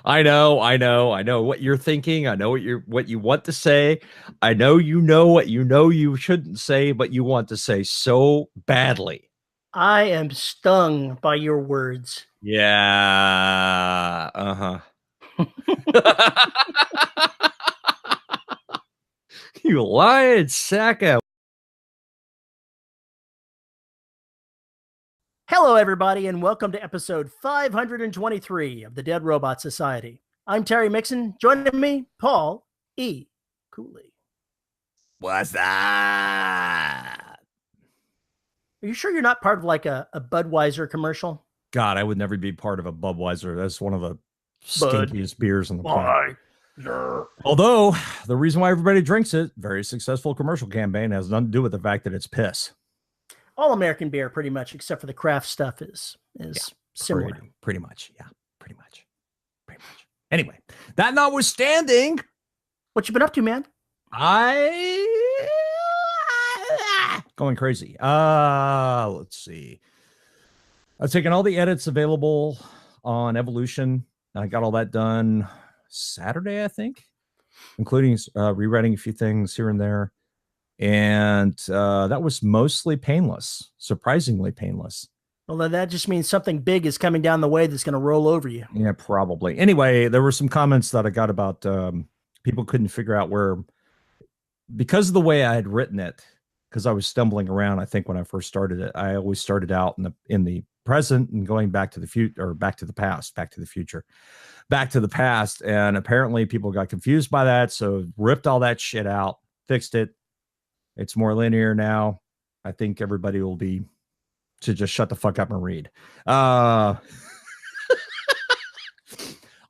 I know what you're thinking. I know what you want to say. I know what you know you shouldn't say, but you want to say so badly. I am stung by your words. Yeah. Uh-huh. You lying sack of. Hello, everybody, and welcome to episode 523 of the Dead Robot Society. I'm Terry Mixon. Joining me, Paul E. Cooley. What's that? Are you sure you're not part of like a Budweiser commercial? God, I would never be part of a Budweiser. That's one of the Bud. stinkiest beers on the planet. Why? Although the reason why everybody drinks it, very successful commercial campaign, has nothing to do with the fact that it's piss. All American beer, pretty much, except for the craft stuff, is Yeah, similar. pretty much. Yeah, pretty much. Pretty much. Anyway, that notwithstanding, What you been up to, man? I going crazy. Let's see. I've taken all the edits available on Evolution. I got all that done Saturday, I think, including rewriting a few things here and there. And that was mostly painless, surprisingly painless. Well, then that just means something big is coming down the way that's going to roll over you. Yeah, probably. Anyway, there were some comments that I got about people couldn't figure out where, because of the way I had written it, because I was stumbling around. I think when I first started it, I always started out in the present and going back to the future, or back to the past, back to the future, back to the past. And apparently people got confused by that. So ripped all that shit out, fixed it. It's more linear now. I think everybody will be to just shut the fuck up and read. I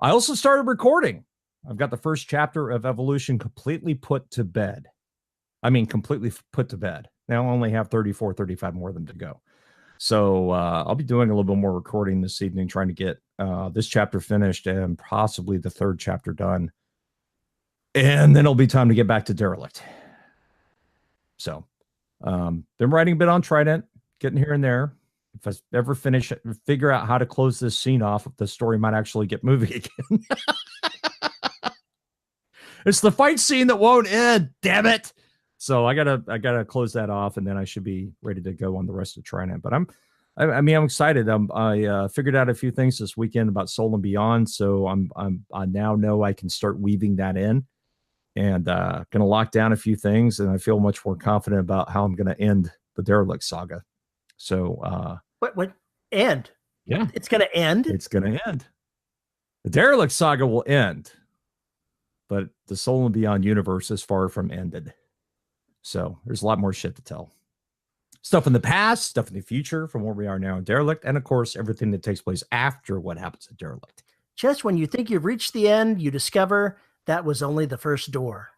also started recording. I've got the first chapter of Evolution completely put to bed. I mean, completely put to bed. Now I only have 34, 35 more of them to go. So I'll be doing a little bit more recording this evening, trying to get this chapter finished and possibly the third chapter done. And then it'll be time to get back to Derelict. So been writing a bit on Trident, getting here and there. If I ever figure out how to close this scene off, the story might actually get moving again. It's the fight scene that won't end, damn it. So I gotta close that off, and then I should be ready to go on the rest of Trident. But I'm excited. I figured out a few things this weekend about Soul and Beyond, so I now know I can start weaving that in, and gonna lock down a few things, and I feel much more confident about how I'm gonna end the Derelict saga. So What end? yeah, It's going to end? it's gonna end. The Derelict saga will end, but the Soul and Beyond universe is far from ended. So there's a lot more shit to tell. Stuff in the past, stuff in the future from where we are now in Derelict, and of course, everything that takes place after what happens at Derelict. Just when you think you've reached the end, you discover that was only the first door.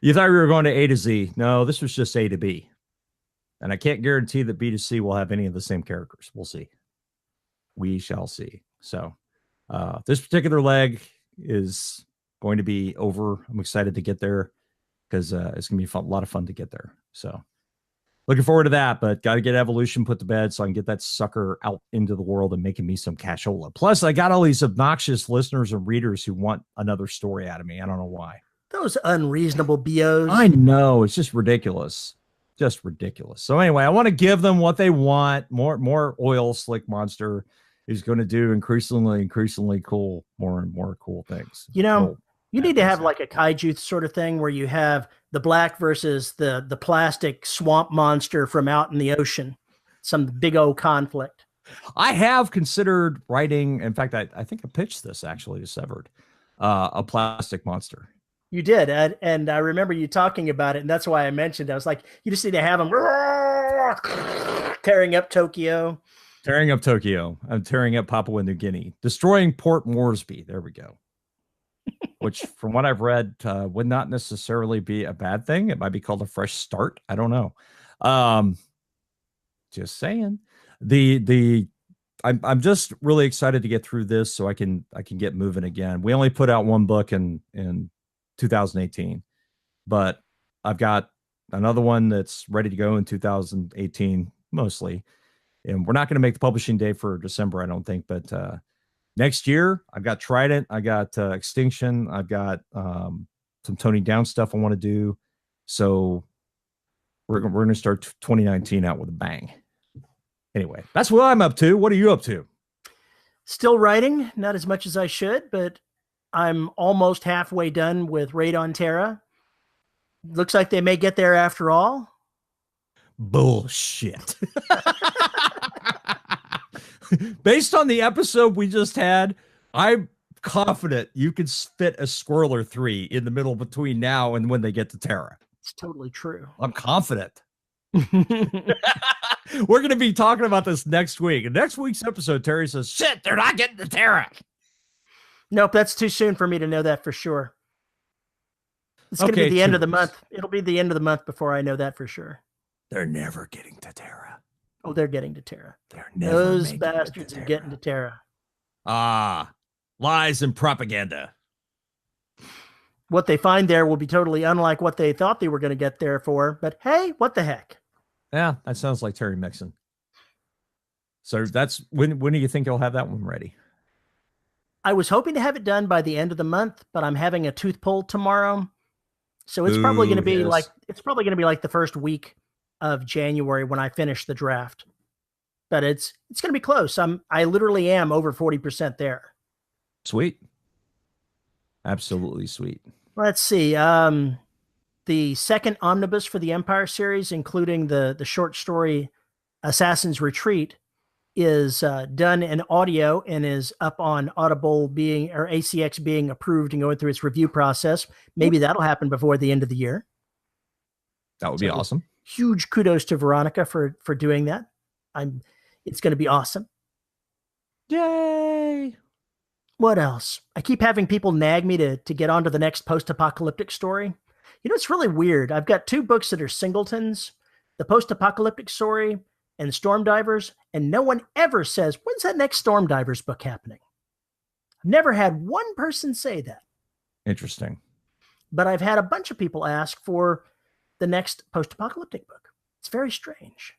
You thought we were going to A to Z. No, this was just A to B. And I can't guarantee that B to C will have any of the same characters. We'll see. We shall see. So this particular leg is going to be over. I'm excited to get there because it's going to be a lot of fun to get there. So looking forward to that, but got to get Evolution put to bed so I can get that sucker out into the world and making me some cashola. Plus, I got all these obnoxious listeners and readers who want another story out of me. I don't know why. Those unreasonable BOs. I know. It's just ridiculous. Just ridiculous. So anyway, I want to give them what they want. More oil slick monster is going to do increasingly cool, more and more cool things. You know, you need to have like a kaiju sort of thing where you have the black versus the plastic swamp monster from out in the ocean. Some big old conflict. I have considered writing. In fact, I think I pitched this actually to Severed, a plastic monster. You did, and I remember you talking about it, and that's why I mentioned. I was like, you just need to have them tearing up Tokyo. Tearing up Tokyo. I'm tearing up Papua New Guinea. Destroying Port Moresby. There we go. Which, from what I've read, would not necessarily be a bad thing. It might be called a fresh start. I don't know. Just saying. I'm just really excited to get through this so I can get moving again. We only put out one book in 2018, but I've got another one that's ready to go in 2018 mostly, and we're not going to make the publishing day for December, I don't think, but Next year, I've got Trident, I got Extinction, I've got some toning down stuff I want to do. So we're going to start 2019 out with a bang. Anyway, that's what I'm up to. What are you up to? Still writing, not as much as I should, but I'm almost halfway done with Raid on Terra. Looks like they may get there after all. Bullshit. Based on the episode we just had, I'm confident you could fit a Squirrel 3 in the middle between now and when they get to Terra. It's totally true. I'm confident. We're going to be talking about this next week. In next week's episode, Terry says, shit, they're not getting to Terra. Nope, that's too soon for me to know that for sure. It's going to be the end of the month. It'll be the end of the month before I know that for sure. They're never getting to Terra. Oh, they're getting to Terra. They're never Those bastards are getting to Terra. Ah, lies and propaganda. What they find there will be totally unlike what they thought they were going to get there for. But hey, what the heck? Yeah, that sounds like Terry Mixon. So that's when do you think you'll have that one ready? I was hoping to have it done by the end of the month, but I'm having a tooth pulled tomorrow. So it's probably going to be like the first week of January when I finish the draft. But it's going to be close. I literally am over 40% there. Sweet. Absolutely sweet. Let's see. The second omnibus for the Empire series, including the short story Assassin's Retreat, is done in audio and is up on Audible or ACX being approved and going through its review process. Maybe that'll happen before the end of the year. That would be awesome. Huge kudos to Veronica for doing that. It's going to be awesome. Yay. What else? I keep having people nag me to get onto the next post-apocalyptic story. You know, it's really weird. I've got 2 books that are singletons, the post-apocalyptic story and Storm Divers, and no one ever says, when's that next Storm Divers book happening? I've never had one person say that. Interesting. But I've had a bunch of people ask for the next post-apocalyptic book. It's very strange.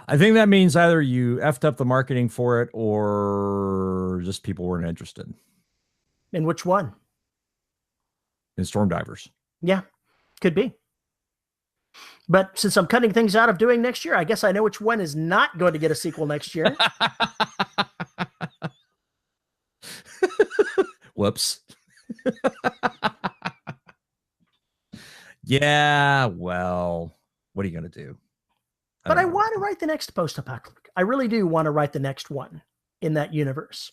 I think that means either you effed up the marketing for it or just people weren't interested. In which one? In Storm Divers. Yeah, could be. But since I'm cutting things out of doing next year, I guess I know which one is not going to get a sequel next year. Whoops. Yeah, well, what are you going to do? But I want to write the next post-apocalyptic. I really do want to write the next one in that universe.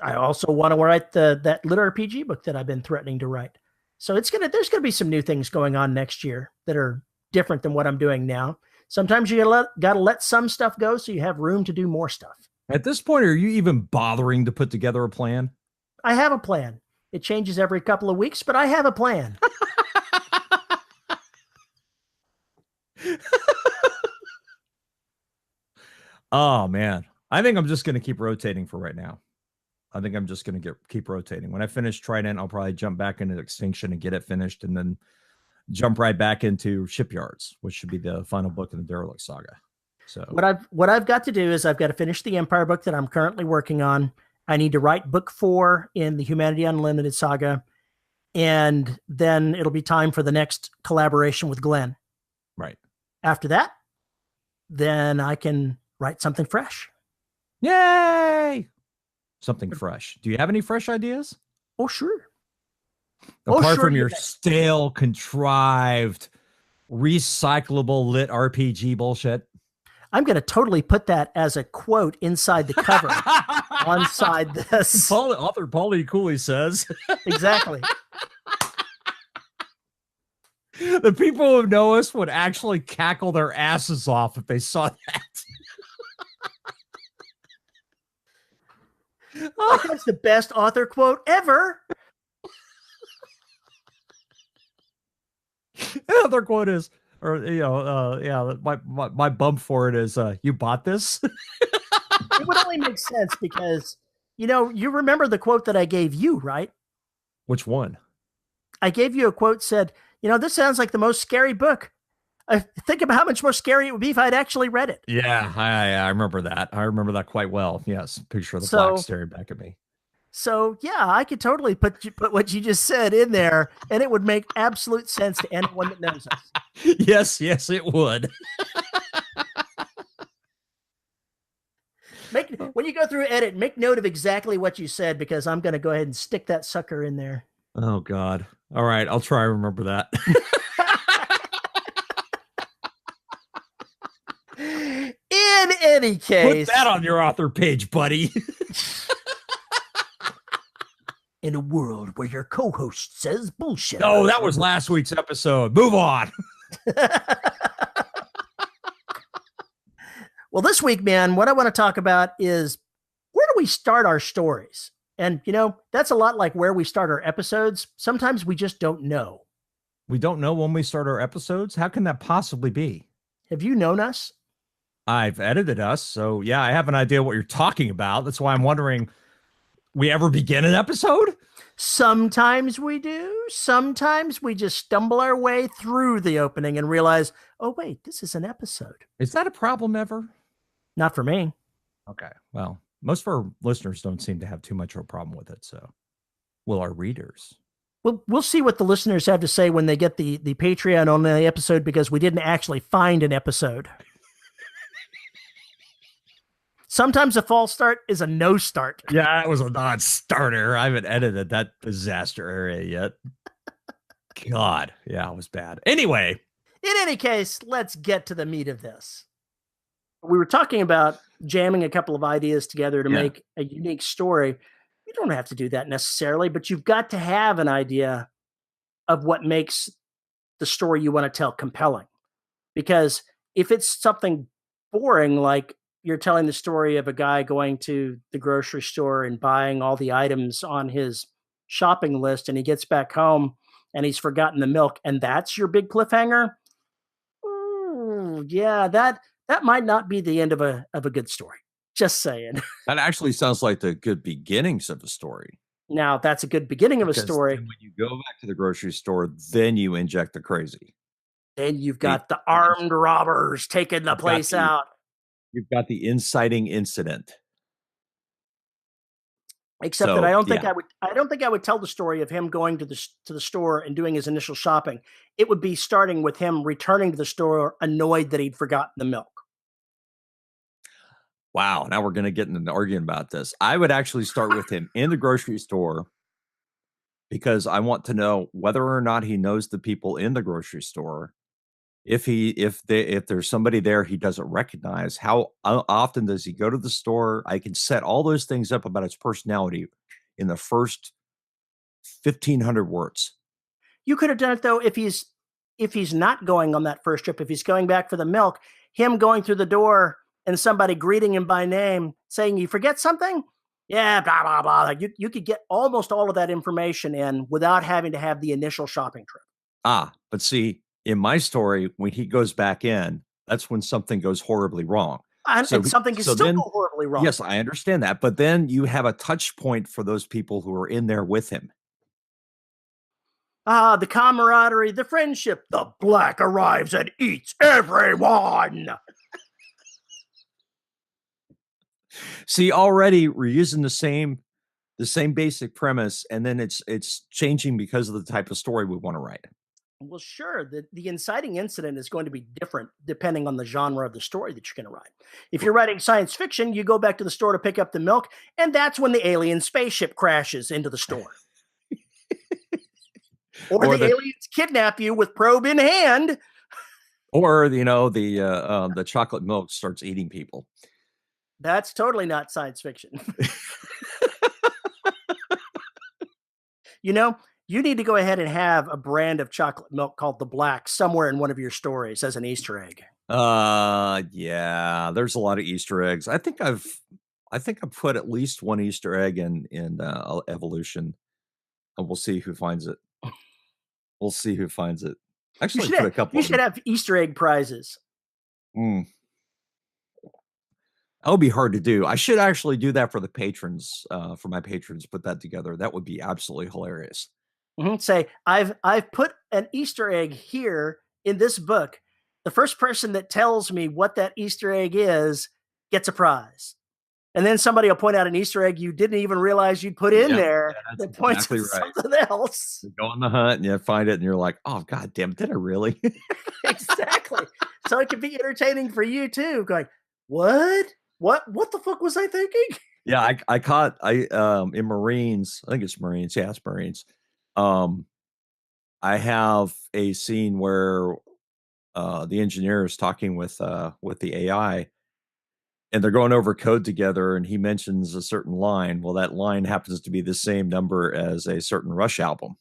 I also want to write that lit RPG book that I've been threatening to write. So there's going to be some new things going on next year that are different than what I'm doing now. Sometimes you got to let some stuff go so you have room to do more stuff. At this point, are you even bothering to put together a plan? I have a plan. It changes every couple of weeks, but I have a plan. Oh, man. I think I'm just going to keep rotating for right now. I think I'm just going to keep rotating. When I finish Trident, I'll probably jump back into Extinction and get it finished, and then jump right back into Shipyards, which should be the final book in the Derelict Saga. So what I've got to do is I've got to finish the Empire book that I'm currently working on. I need to write book 4 in the Humanity Unlimited saga, and then it'll be time for the next collaboration with Glenn. Right. After that, then I can write something fresh. Yay! Something fresh. Do you have any fresh ideas? Oh, sure. Apart from your stale, contrived, recyclable lit RPG bullshit. I'm going to totally put that as a quote inside the cover on side this. Author Paulie Cooley says. Exactly. The people who know us would actually cackle their asses off if they saw that. I think it's the best author quote ever. The other quote is, my bump for it is, you bought this? It would only make sense because, you remember the quote that I gave you, right? Which one? I gave you a quote said, this sounds like the most scary book Think about how much more scary it would be if I'd actually read it. Yeah, I remember that. I remember that quite well. Yes, picture of the So, black staring back at me. So yeah, I could totally put what you just said in there, and it would make absolute sense to anyone that knows us. Yes, it would. When you go through edit, make note of exactly what you said, because I'm going to go ahead and stick that sucker in there. Oh God! All right, I'll try to remember that. In any case, put that on your author page, buddy. In a world where your co-host says bullshit. No, that was last week's episode. Move on. Well, this week, man, what I want to talk about is, where do we start our stories? And, that's a lot like where we start our episodes. Sometimes we just don't know. We don't know when we start our episodes? How can that possibly be? Have you known us? I've edited us, so yeah, I have an idea what you're talking about. That's why I'm wondering, we ever begin an episode? Sometimes we do. Sometimes we just stumble our way through the opening and realize, oh, wait, this is an episode. Is that a problem ever? Not for me. Okay. Well, most of our listeners don't seem to have too much of a problem with it. So will our readers? We'll see what the listeners have to say when they get the Patreon on the episode, because we didn't actually find an episode. Sometimes a false start is a no start. Yeah, it was a non-starter. I haven't edited that disaster area yet. God, yeah, it was bad. Anyway. In any case, let's get to the meat of this. We were talking about jamming a couple of ideas together to make a unique story. You don't have to do that necessarily, but you've got to have an idea of what makes the story you want to tell compelling. Because if it's something boring, like you're telling the story of a guy going to the grocery store and buying all the items on his shopping list, and he gets back home and he's forgotten the milk, and that's your big cliffhanger. Ooh, yeah, that might not be the end of a good story. Just saying. That actually sounds like the good beginnings of a story. Now, that's a good beginning of a story. When you go back to the grocery store, then you inject the crazy. Then you've got the armed robbers taking the place out. You've got the inciting incident. Except that I don't think I would tell the story of him going to the store and doing his initial shopping. It would be starting with him returning to the store annoyed that he'd forgotten the milk. Wow, now we're going to get into an argument about this. I would actually start with him in the grocery store, because I want to know whether or not he knows the people in the grocery store. If there's somebody there he doesn't recognize, how often does he go to the store? I can set all those things up about his personality in the first 1,500 words. You could have done it though if he's not going on that first trip. If he's going back for the milk, him going through the door and somebody greeting him by name, saying, "You forget something?" Yeah, blah blah blah. You could get almost all of that information in without having to have the initial shopping trip. But see, in my story, when he goes back in, that's when something goes horribly wrong. Something can still go horribly wrong. Yes, I understand that. But then you have a touch point for those people who are in there with him. The camaraderie, the friendship. The black arrives and eats everyone. See, already we're using the same basic premise, and then it's changing because of the type of story we want to write. Well, sure. The inciting incident is going to be different depending on the genre of the story that you're going to write. If you're writing science fiction, you go back to the store to pick up the milk, and that's when the alien spaceship crashes into the store. or the aliens kidnap you with probe in hand. Or, the chocolate milk starts eating people. That's totally not science fiction. You need to go ahead and have a brand of chocolate milk called the Black somewhere in one of your stories as an Easter egg. Yeah, there's a lot of Easter eggs. I think I've put at least one Easter egg in Evolution, and we'll see who finds it. We'll see who finds it. Actually, put a couple. You should have Easter egg prizes. That would be hard to do. I should actually do that for the patrons, for my patrons. Put that together. That would be absolutely hilarious. Say, I've put an Easter egg here in this book. the first person that tells me what that Easter egg is gets a prize. And then somebody will point out an Easter egg you didn't even realize you'd put in there that points exactly to right. something else. You go on the hunt and you find it and you're like, oh, God damn, did I really? Exactly. So it can be entertaining for you too. Going, what the fuck was I thinking? Yeah, I caught in Marines, I think it's Marines. Yeah, it's Marines. I have a scene where the engineer is talking with the AI, and they're going over code together, and he mentions a certain line. Well, that line happens to be the same number as a certain Rush album.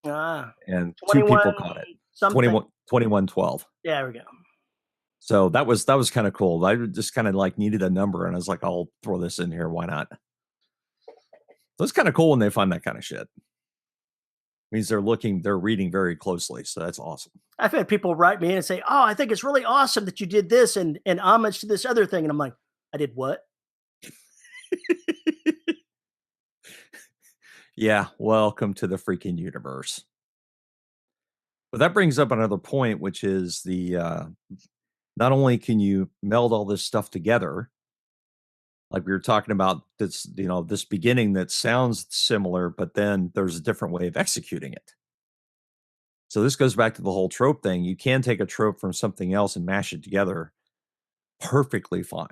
And 2 people caught it. Something. 2112. Yeah, there we go. So that was kind of cool. I just kind of like needed a number, and I was like, I'll throw this in here. Why not? So it's kind of cool when they find that kind of shit. Means they're reading very closely. So that's awesome. I've had people write me in and say, oh, I think it's really awesome that you did this and homage to this other thing. And I'm like, I did what? Yeah. Welcome to the freaking universe. But that brings up another point, which is not only can you meld all this stuff together, like we were talking about this, this beginning that sounds similar, but then there's a different way of executing it. So this goes back to the whole trope thing. You can take a trope from something else and mash it together perfectly fine.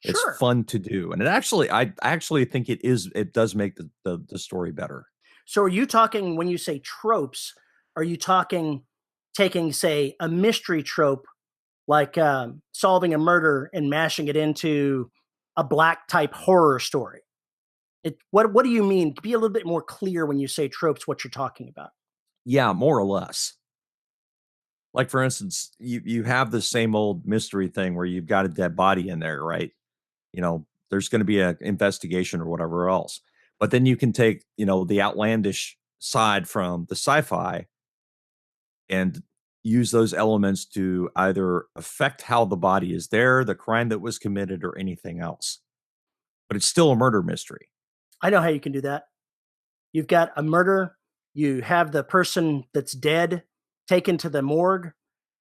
Sure. It's fun to do. And I actually think it does make the story better. So are you talking, when you say tropes, are you talking taking, say, a mystery trope like solving a murder and mashing it into a black type horror story? What do you mean? Be a little bit more clear when you say tropes, what you're talking about. Yeah, more or less. Like, for instance, you have the same old mystery thing where you've got a dead body in there, right? There's going to be an investigation or whatever else. But then you can take, the outlandish side from the sci-fi and use those elements to either affect how the body is there, the crime that was committed, or anything else. But it's still a murder mystery. I know how you can do that. You've got a murder. You have the person that's dead taken to the morgue,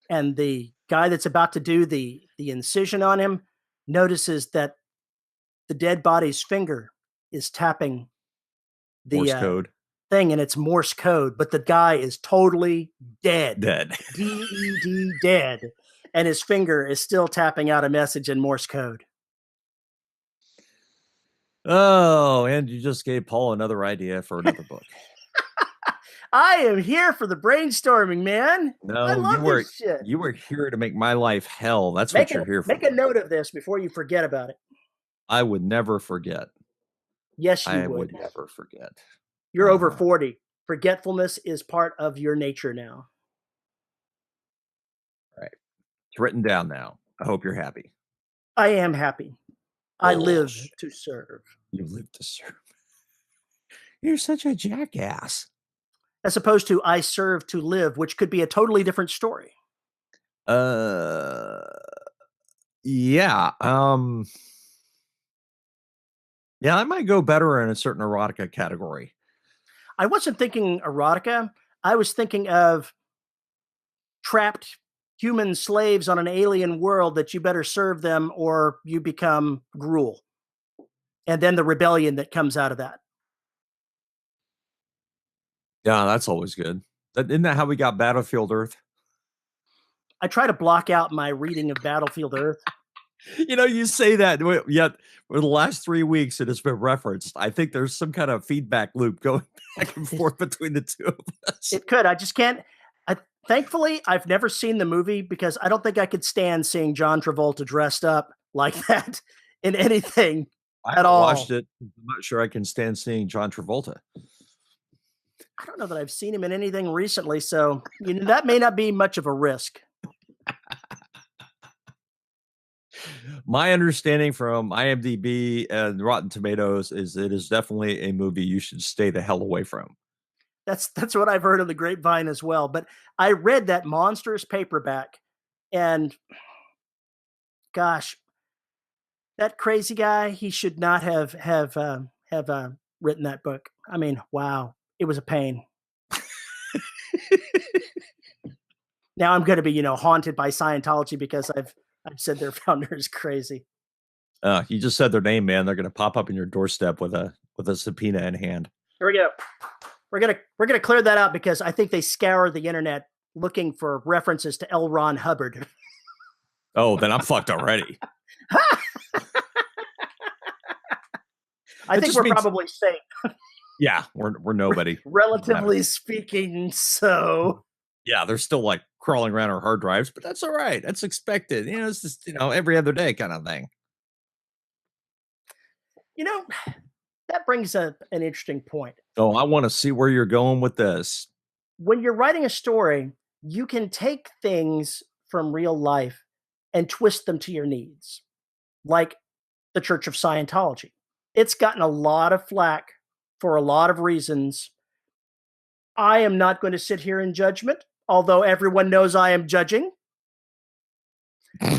and the guy that's about to do the incision on him notices that the dead body's finger is tapping the Morse code thing, and it's Morse code, but the guy is totally dead. DED, dead. And his finger is still tapping out a message in Morse code. Oh, and you just gave Paul another idea for another book. I am here for the brainstorming, man. No, I love this shit. You were here to make my life hell. That's what you're here for. Make a note of this before you forget about it. I would never forget. Yes, you would. I would never forget. You're over 40. Forgetfulness is part of your nature now. Right. It's written down now. I hope you're happy. I am happy. I live to serve. You live to serve. You're such a jackass. As opposed to I serve to live, which could be a totally different story. Yeah. Yeah, I might go better in a certain erotica category. I wasn't thinking erotica. I was thinking of trapped human slaves on an alien world that you better serve them or you become gruel. And then the rebellion that comes out of that. Yeah, that's always good. Isn't that how we got Battlefield Earth? I try to block out my reading of Battlefield Earth. You say that, yet for the last 3 weeks it has been referenced. I think there's some kind of feedback loop going back and forth between the two of us. It could. I just can't. Thankfully, I've never seen the movie because I don't think I could stand seeing John Travolta dressed up like that in anything at all. I watched it. I'm not sure I can stand seeing John Travolta. I don't know that I've seen him in anything recently, so that may not be much of a risk. My understanding from IMDb and Rotten Tomatoes is it is definitely a movie you should stay the hell away from. That's what I've heard on the grapevine as well. But I read that monstrous paperback, and gosh, that crazy guy, he should not have written that book. I mean, wow, it was a pain. Now I'm going to be, haunted by Scientology because I've said their founder is crazy. You just said their name, man. They're going to pop up in your doorstep with a subpoena in hand. Here we go. We're gonna clear that out because I think they scour the internet looking for references to L. Ron Hubbard. Oh, then I'm fucked already. I think we're probably safe. Yeah, we're nobody. Relatively speaking, so. Yeah, they're still like crawling around our hard drives, but that's all right. That's expected. It's just, every other day kind of thing. That brings up an interesting point. Oh, I want to see where you're going with this. When you're writing a story, you can take things from real life and twist them to your needs, like the Church of Scientology. It's gotten a lot of flack for a lot of reasons. I am not going to sit here in judgment, although everyone knows I am judging.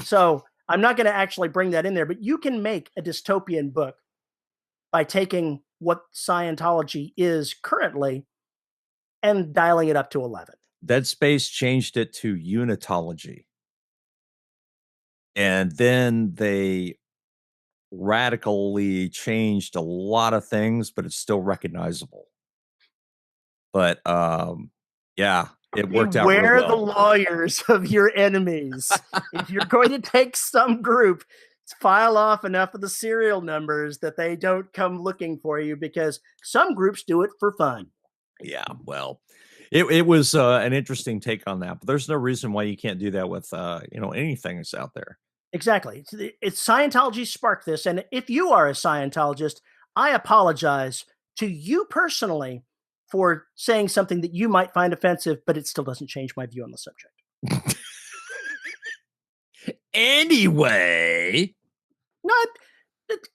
So I'm not going to actually bring that in there, but you can make a dystopian book by taking what Scientology is currently and dialing it up to 11. Dead Space changed it to Unitology. And then they radically changed a lot of things, but it's still recognizable. But yeah, it worked out real well. Beware the lawyers of your enemies. If you're going to take some group, file off enough of the serial numbers that they don't come looking for you, because some groups do it for fun. Yeah, well, it was an interesting take on that, but there's no reason why you can't do that with anything that's out there. Exactly. It's Scientology sparked this, and if you are a Scientologist, I apologize to you personally for saying something that you might find offensive, but it still doesn't change my view on the subject. Anyway. No,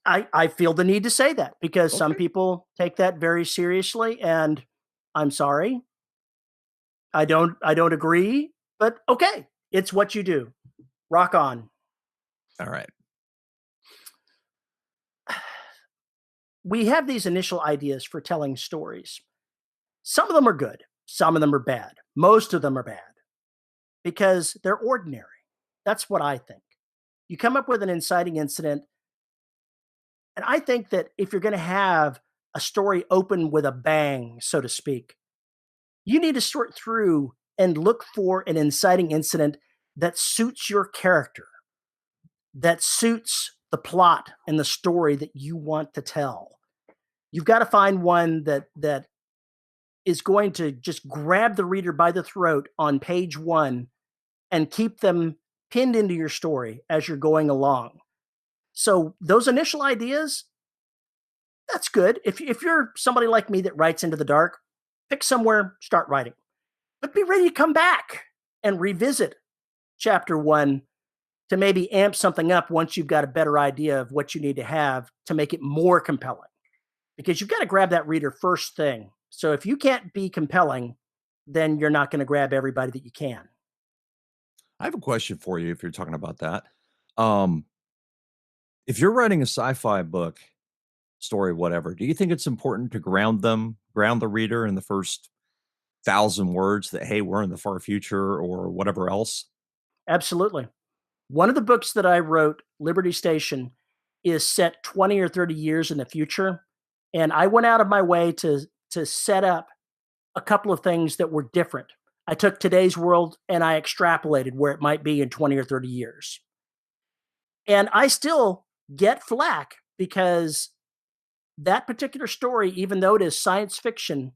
I feel the need to say that because some people take that very seriously, and I'm sorry. I don't agree, but okay, it's what you do. Rock on. All right. We have these initial ideas for telling stories. Some of them are good. Some of them are bad. Most of them are bad because they're ordinary. That's what I think. You come up with an inciting incident. And I think that if you're going to have a story open with a bang, so to speak, you need to sort through and look for an inciting incident that suits your character, that suits the plot and the story that you want to tell. You've got to find one that is going to just grab the reader by the throat on page 1 and keep them pinned into your story as you're going along. So those initial ideas, that's good. If you're somebody like me that writes into the dark, pick somewhere, start writing. But be ready to come back and revisit chapter 1 to maybe amp something up once you've got a better idea of what you need to have to make it more compelling. Because you've got to grab that reader first thing. So if you can't be compelling, then you're not going to grab everybody that you can. I have a question for you if you're talking about that. If you're writing a sci-fi book, story, whatever, do you think it's important to ground the reader in the first 1,000 words that, hey, we're in the far future or whatever else? Absolutely. One of the books that I wrote, Liberty Station, is set 20 or 30 years in the future. And I went out of my way to set up a couple of things that were different. I took today's world and I extrapolated where it might be in 20 or 30 years. And I still get flack because that particular story, even though it is science fiction,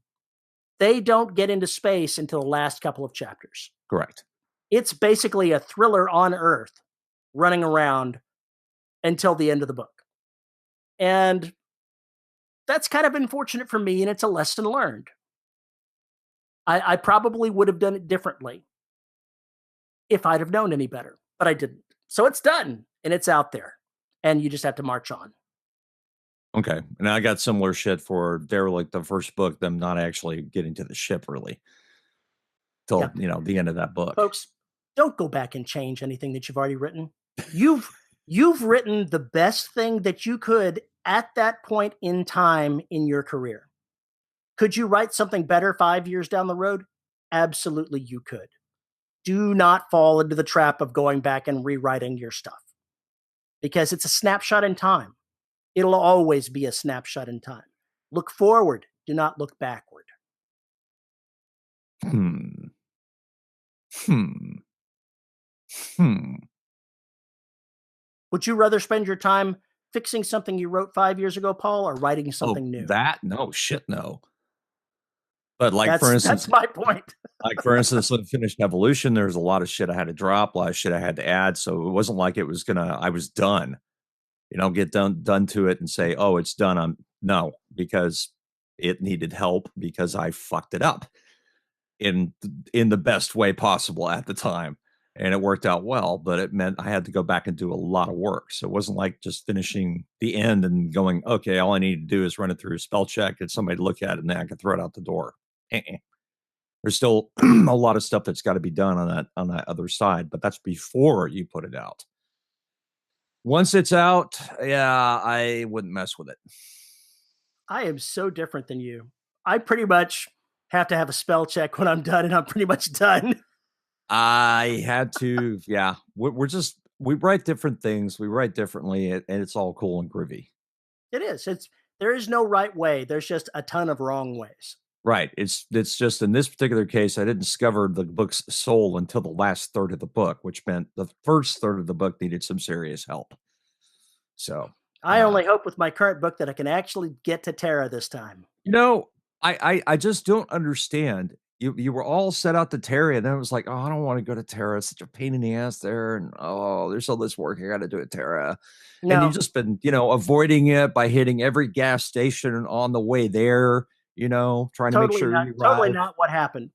they don't get into space until the last couple of chapters. Correct. It's basically a thriller on Earth running around until the end of the book. And that's kind of unfortunate for me, and it's a lesson learned. I probably would have done it differently if I'd have known any better, but I didn't. So it's done, and it's out there, and you just have to march on. Okay. And I got similar shit for Derelict, the first book, them not actually getting to the ship really till, the end of that book. Folks, don't go back and change anything that you've already written. You've written the best thing that you could at that point in time in your career. Could you write something better 5 years down the road? Absolutely, you could. do not fall into the trap of going back and rewriting your stuff, because it's a snapshot in time. It'll always be a snapshot in time. Look forward. Do not look backward. Would you rather spend your time fixing something you wrote 5 years ago, Paul, or writing something new? No, shit, no. But like, for instance, that's my point. Like, for instance, Unfinished Evolution, there's a lot of shit I had to drop, a lot of shit I had to add. So it wasn't like it was I was done. Get done to it and say, oh, it's done. No, because it needed help because I fucked it up in the best way possible at the time. And it worked out well, but it meant I had to go back and do a lot of work. So it wasn't like just finishing the end and going, okay, all I need to do is run it through a spell check, get somebody to look at it, and then I can throw it out the door. There's still a lot of stuff that's got to be done on that other side, but that's before you put it out. Once it's out, yeah, I wouldn't mess with it. I am so different than you. I pretty much have to have a spell check when I'm done, and I'm pretty much done. I had to, yeah. We write different things. We write differently, and it's all cool and groovy. It is. There is no right way. There's just a ton of wrong ways. Right. It's just in this particular case, I didn't discover the book's soul until the last third of the book, which meant the first third of the book needed some serious help. So I only hope with my current book that I can actually get to Terra this time. I just don't understand. You were all set out to Terra, and then it was like, oh, I don't want to go to Terra. It's such a pain in the ass there. And there's all this work I got to do at Terra. No. And you've just been, avoiding it by hitting every gas station on the way there, trying to make sure you ride. Totally not what happened.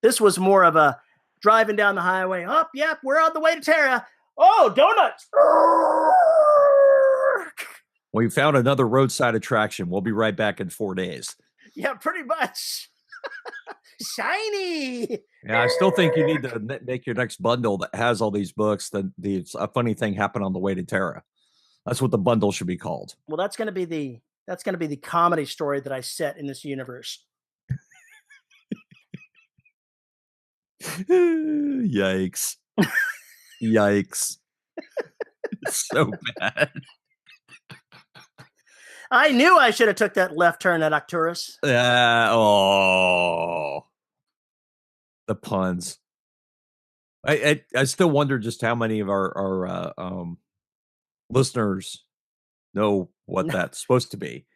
This was more of a driving down the highway. Oh, yep, we're on the way to Terra. Oh, donuts. We found another roadside attraction. We'll be right back in 4 days. Yeah, pretty much. Shiny. Yeah, I still think you need to make your next bundle that has all these books. A funny thing happened on the way to Terra. That's what the bundle should be called. Well, that's going to be the comedy story that I set in this universe. Yikes! Yikes! It's so bad. I knew I should have took that left turn at Arcturus. The puns. I still wonder just how many of our listeners know what that's supposed to be.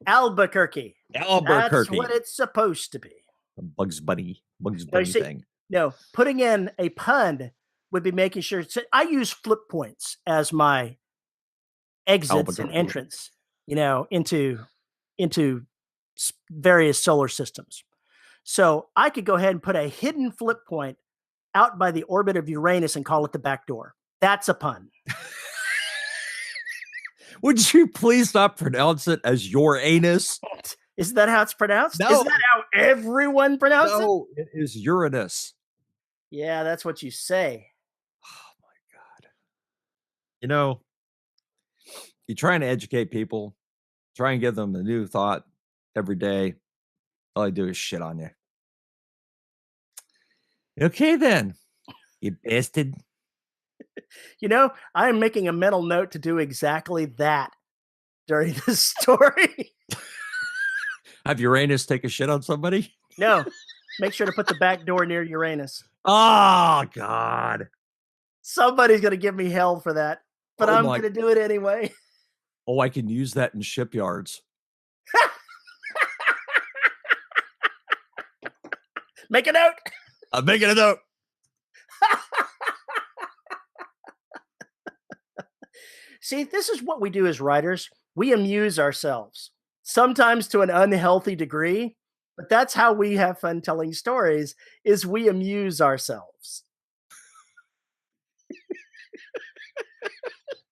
Albuquerque. That's what it's supposed to be. A Bugs Bunny thing. No, putting in a pun would be making sure. I use flip points as my exits and entrance, into various solar systems. So I could go ahead and put a hidden flip point out by the orbit of Uranus and call it the back door. That's a pun. Would you please not pronounce it as your anus? Is that how it's pronounced? No. Is that how everyone pronounces it? No, it is Uranus. Yeah, that's what you say. Oh my God. You're trying to educate people, try and give them a new thought every day. All I do is shit on you. Okay, then, you bastard. I'm making a mental note to do exactly that during this story. Have Uranus take a shit on somebody? No. Make sure to put the back door near Uranus. Oh, God. Somebody's going to give me hell for that, but I'm going to do it anyway. Oh, I can use that in shipyards. Make a note. I'm making a note. See, this is what we do as writers. We amuse ourselves, sometimes to an unhealthy degree, but that's how we have fun telling stories, is we amuse ourselves.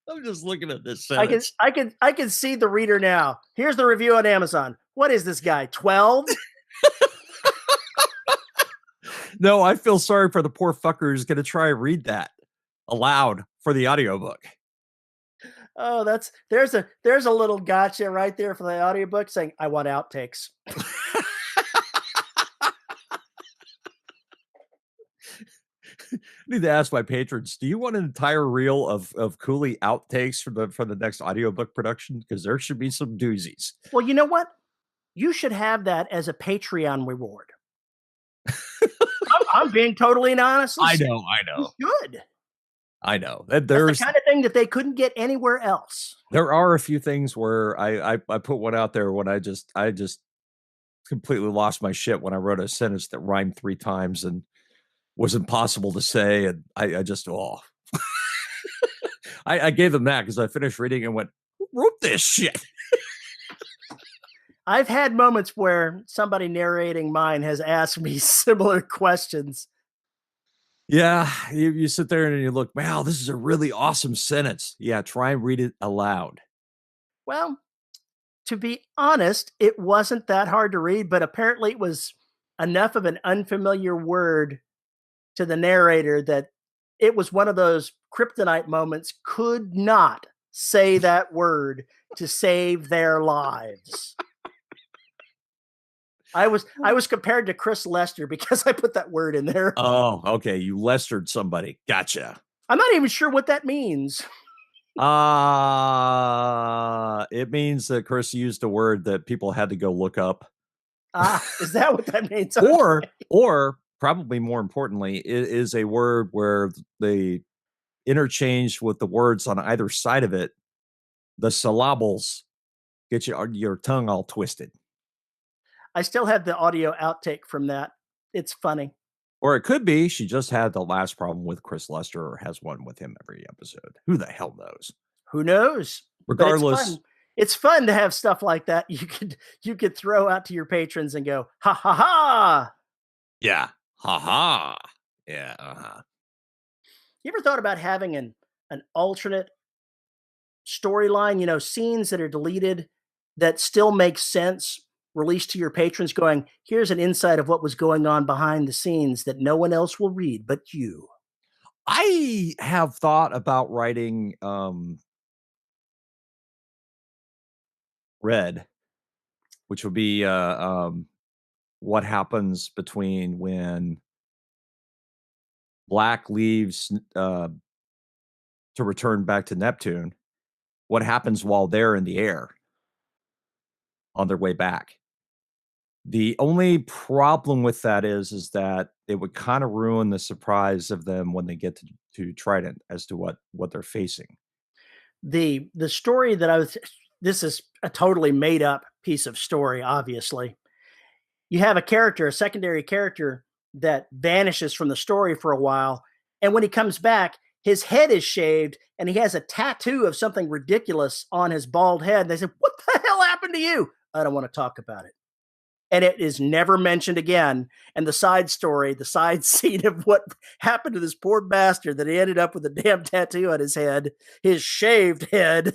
I'm just looking at this sentence. I can see the reader now. Here's the review on Amazon. What is this guy, 12? No, I feel sorry for the poor fucker who's going to try and read that aloud for the audiobook. Oh, there's a little gotcha right there for the audiobook saying, I want outtakes. need to ask my patrons, do you want an entire reel of Cooley outtakes for the next audiobook production? Because there should be some doozies. Well, you know what? You should have that as a Patreon reward. I'm being totally honest. I know. You should. I know. That's the kind of thing that they couldn't get anywhere else. There are a few things where I put one out there when I just completely lost my shit when I wrote a sentence that rhymed 3 times and was impossible to say, and I just I gave them that because I finished reading and went, who wrote this shit? I've had moments where somebody narrating mine has asked me similar questions. Yeah, you sit there and you look, wow, this is a really awesome sentence. Yeah, try and read it aloud. Well, to be honest, it wasn't that hard to read, but apparently it was enough of an unfamiliar word to the narrator that it was one of those kryptonite moments, could not say that word to save their lives. I was compared to Chris Lester because I put that word in there. Oh, okay. You Lestered somebody. Gotcha. I'm not even sure what that means. It means that Chris used a word that people had to go look up. Is that what that means? Or probably more importantly, it is a word where they interchanged with the words on either side of it. The syllables get your tongue all twisted. I still have the audio outtake from that. It's funny. Or it could be she just had the last problem with Chris Lester or has one with him every episode. Who the hell knows? Who knows? Regardless. It's fun to have stuff like that. You could throw out to your patrons and go, ha ha ha. Yeah. Ha ha. Yeah. Uh-huh. You ever thought about having an alternate storyline, scenes that are deleted that still make sense, released to your patrons, going, here's an insight of what was going on behind the scenes that no one else will read but you? I have thought about writing Red, which would be what happens between when Black leaves to return back to Neptune, what happens while they're in the air on their way back. The only problem with that is that it would kind of ruin the surprise of them when they get to Trident as to what they're facing. The story this is a totally made up piece of story, obviously. You have a secondary character that vanishes from the story for a while, and when he comes back, his head is shaved and he has a tattoo of something ridiculous on his bald head. And they said, what the hell happened to you? I don't want to talk about it. And it is never mentioned again. And the side scene of what happened to this poor bastard that he ended up with a damn tattoo on his head, his shaved head.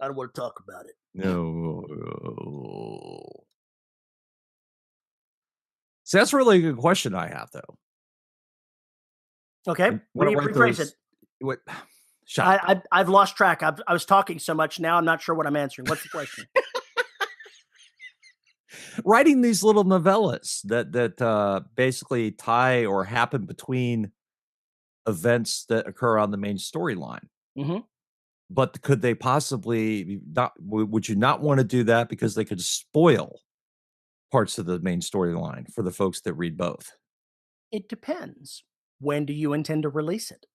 I don't want to talk about it. No. So that's really a good question I have, though. Okay. Rephrase it. What? I've lost track. I was talking so much now, I'm not sure what I'm answering. What's the question? Writing these little novellas that basically tie or happen between events that occur on the main storyline. Mm-hmm. But could they possibly not? Would you not want to do that because they could spoil parts of the main storyline for the folks that read both? It depends. When do you intend to release it?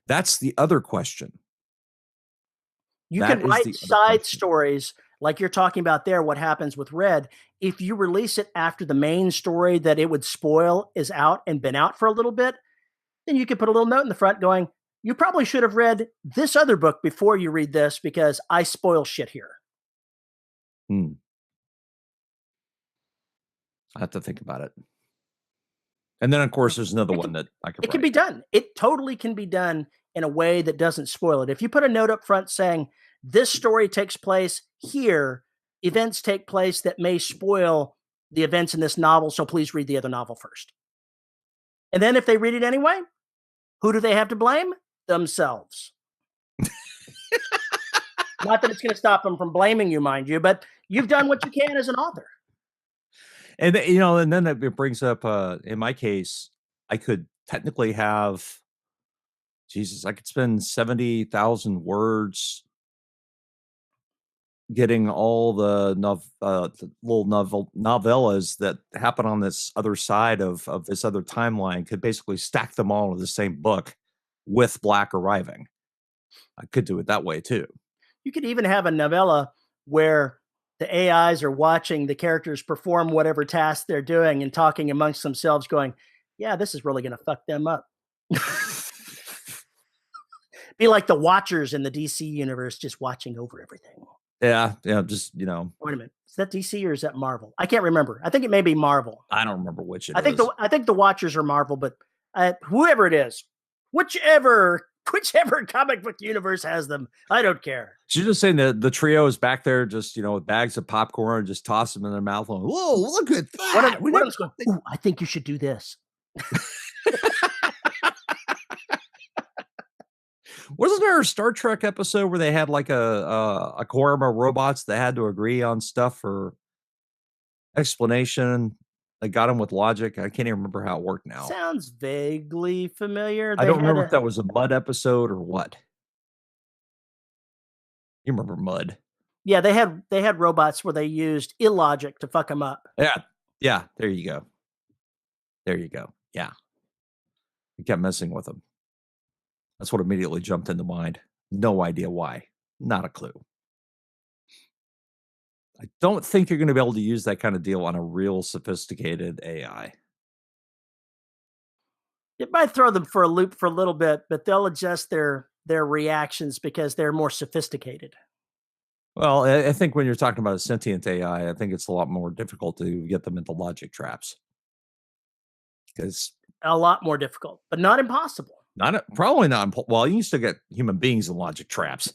That's the other question. You can write side stories like you're talking about there, what happens with Red. If you release it after the main story that it would spoil is out and been out for a little bit, then you could put a little note in the front going, you probably should have read this other book before you read this because I spoil shit here. I have to think about it. And then, of course, there's another one that I could write. It can be done. It totally can be done in a way that doesn't spoil it. If you put a note up front saying, this story takes place here, events take place that may spoil the events in this novel, so please read the other novel first. And then if they read it anyway, who do they have to blame? Themselves. Not that it's going to stop them from blaming you, mind you, but you've done what you can as an author. And you know, and then it brings up in my case, I could technically have Jesus, I could spend 70,000 words getting all the little novellas that happen on this other side of this other timeline, could basically stack them all in the same book with Black arriving. I could do it that way too. You could even have a novella where the AIs are watching the characters perform whatever task they're doing and talking amongst themselves, going, yeah, this is really going to fuck them up. Be like the Watchers in the DC universe, just watching over everything. Yeah, just, you know. Wait a minute. Is that DC or is that Marvel? I can't remember. I think it may be Marvel. I don't remember which it is. I think the Watchers are Marvel, but whoever it is, whichever comic book universe has them, I don't care. She's just saying that the trio is back there, just, you know, with bags of popcorn, just toss them in their mouth. And, whoa, look at that! I think you should do this. Wasn't there a Star Trek episode where they had like a quorum of robots that had to agree on stuff for explanation? They got them with logic. I can't even remember how it worked now. Sounds vaguely familiar. I don't remember if that was a Mud episode or what. You remember Mud? Yeah, they had robots where they used illogic to fuck them up. Yeah. There you go. Yeah, we kept messing with them. That's what immediately jumped into mind. No idea why. Not a clue. I don't think you're going to be able to use that kind of deal on a real sophisticated AI. It might throw them for a loop for a little bit, but they'll adjust their reactions because they're more sophisticated. Well, I think when you're talking about a sentient AI, I think it's a lot more difficult to get them into logic traps. Because a lot more difficult, but not impossible. Probably not. Well, you can still get human beings in logic traps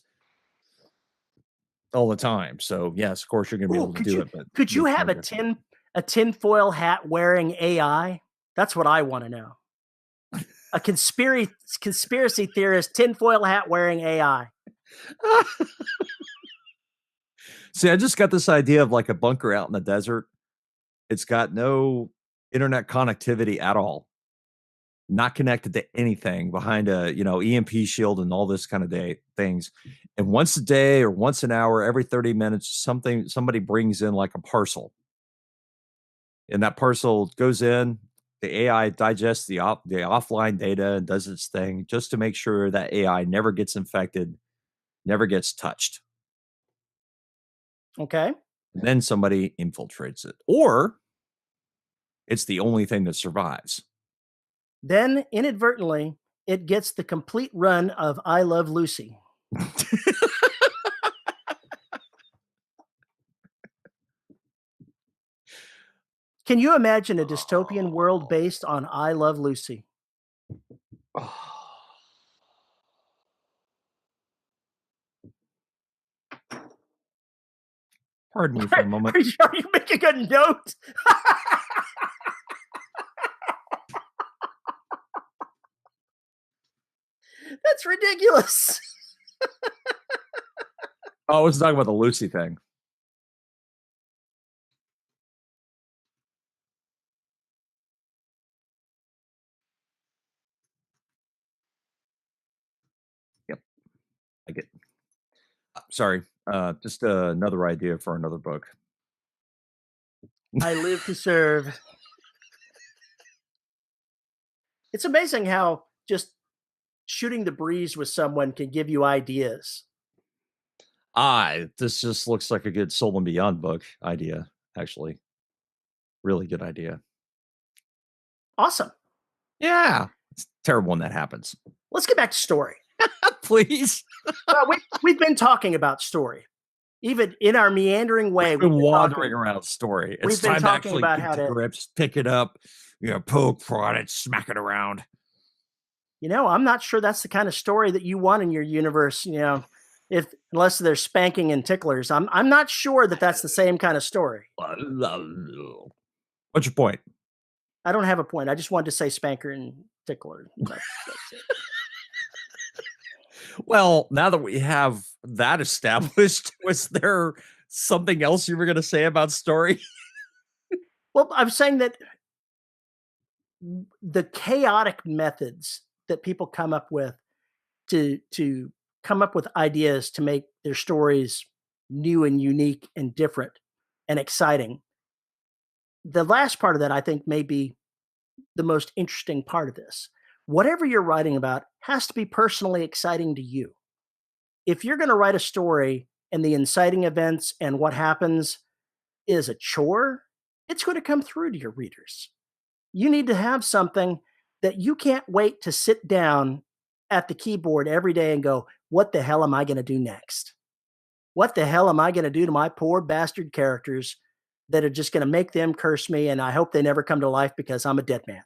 all the time. So yes, of course you're going to be able to do it. But could you have a tinfoil hat wearing AI? That's what I want to know. A conspiracy theorist tinfoil hat wearing AI. See, I just got this idea of like a bunker out in the desert. It's got no internet connectivity at all. Not connected to anything, behind a, you know, EMP shield and all this kind of things. And once a day or once an hour, every 30 minutes, somebody brings in like a parcel. And that parcel goes in, the AI digests the offline data and does its thing just to make sure that AI never gets infected, never gets touched. Okay. And then somebody infiltrates it. Or it's the only thing that survives. Then inadvertently, it gets the complete run of I Love Lucy. Can you imagine a dystopian world based on I Love Lucy? Pardon me for a moment. Are you making a note? That's ridiculous. Oh, I was talking about the Lucy thing. Yep. I get. Sorry. Just another idea for another book. I live to serve. It's amazing how just shooting the breeze with someone can give you ideas. This just looks like a good Soul and Beyond book idea, actually. Really good idea. Awesome. Yeah. It's terrible when that happens. Let's get back to story. Please. We've been talking about story. Even in our meandering way. We've been wandering around story. It's time to actually get to grips, pick it up, poke, prod it, smack it around. I'm not sure that's the kind of story that you want in your universe, unless they're spanking and ticklers. I'm not sure that that's the same kind of story. What's your point? I don't have a point. I just wanted to say spanker and tickler. That's it. Well, now that we have that established, was there something else you were going to say about story? Well, I'm saying that the chaotic methods that people come up with to come up with ideas to make their stories new and unique and different and exciting. The last part of that, I think, may be the most interesting part of this. Whatever you're writing about has to be personally exciting to you. If you're going to write a story and the inciting events and what happens is a chore, it's going to come through to your readers. You need to have something that you can't wait to sit down at the keyboard every day and go, what the hell am I going to do next? What the hell am I going to do to my poor bastard characters that are just going to make them curse me? And I hope they never come to life because I'm a dead man.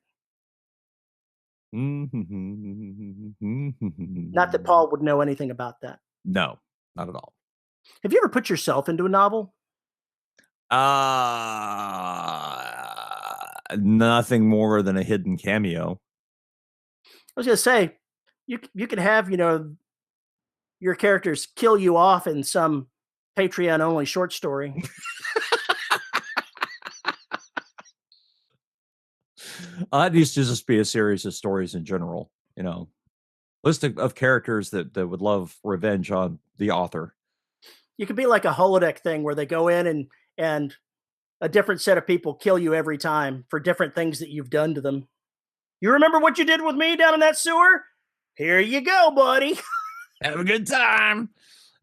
Not that Paul would know anything about that. No, not at all. Have you ever put yourself into a novel? Nothing more than a hidden cameo. I was going to say, you could have, your characters kill you off in some Patreon only short story. It needs to just be a series of stories in general, list of characters that would love revenge on the author. You could be like a holodeck thing where they go in and a different set of people kill you every time for different things that you've done to them. You remember what you did with me down in that sewer? Here you go, buddy. Have a good time.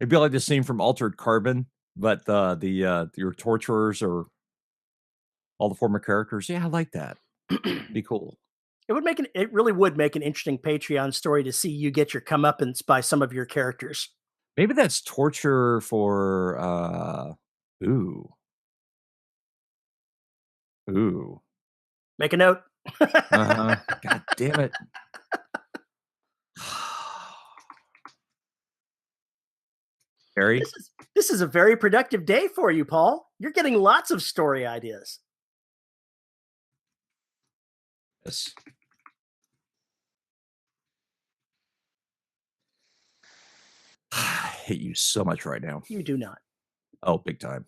It'd be like the scene from Altered Carbon, but your torturers are all the former characters. Yeah, I like that. Be cool. It really would make an interesting Patreon story to see you get your comeuppance by some of your characters. Maybe that's torture for ooh. Make a note. God damn it. Harry? This is a very productive day for you, Paul. You're getting lots of story ideas. Yes. I hate you so much right now. You do not. Oh, big time.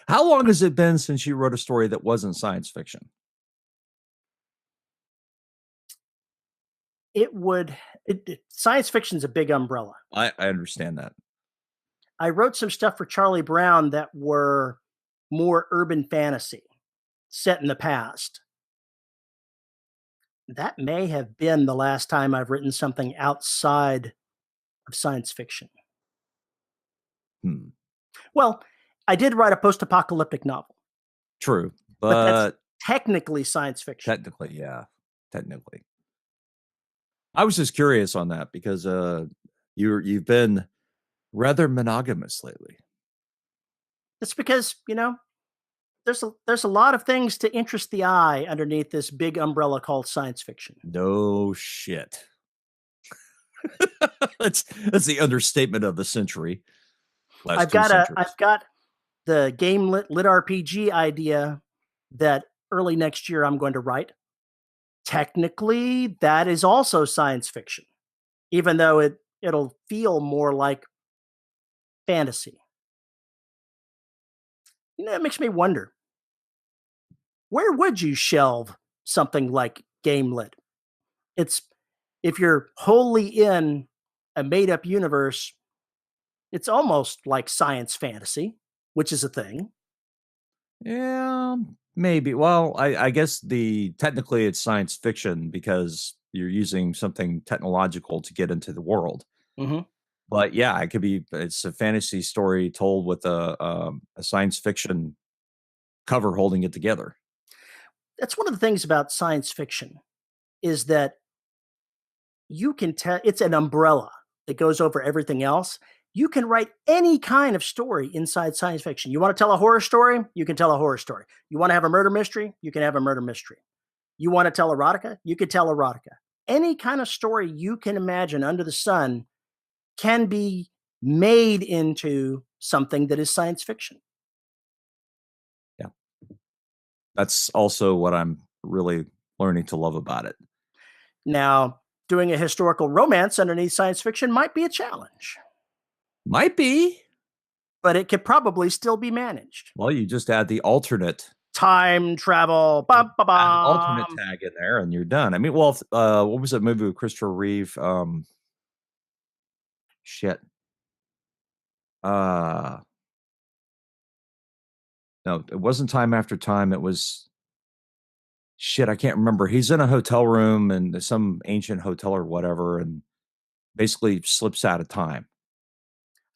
How long has it been since you wrote a story that wasn't science fiction? Science fiction is a big umbrella. I understand that. I wrote some stuff for Charlie Brown that were more urban fantasy set in the past. That may have been the last time I've written something outside of science fiction. Well, I did write a post-apocalyptic novel. True, but that's technically science fiction. Technically, yeah. Technically. I was just curious on that because you've been rather monogamous lately. It's because, there's a lot of things to interest the eye underneath this big umbrella called science fiction. No shit. That's the understatement of the century. I've got the game lit RPG idea that early next year I'm going to write. Technically, that is also science fiction, even though it'll feel more like fantasy. It makes me wonder, where would you shelve something like game lit? If you're wholly in a made-up universe, it's almost like science fantasy, which is a thing. Yeah, maybe. Well, I guess technically it's science fiction because you're using something technological to get into the world. Mm-hmm. But yeah, it's a fantasy story told with a science fiction cover holding it together. That's one of the things about science fiction is that you can tell it's an umbrella that goes over everything else. You can write any kind of story inside science fiction. You want to tell a horror story? You can tell a horror story. You want to have a murder mystery? You can have a murder mystery. You want to tell erotica? You could tell erotica. Any kind of story you can imagine under the sun can be made into something that is science fiction. Yeah. That's also what I'm really learning to love about it. Now, doing a historical romance underneath science fiction might be a challenge. Might be. but it could probably still be managed. Well, you just add the alternate. Time travel. Bum, bum, Add an alternate bum. tag in there, and you're done. I mean, well, what was that movie with Christopher Reeve? Shit. No, it wasn't Time After Time. It was shit. I can't remember. He's in a hotel room and some ancient hotel or whatever, and basically slips out of time.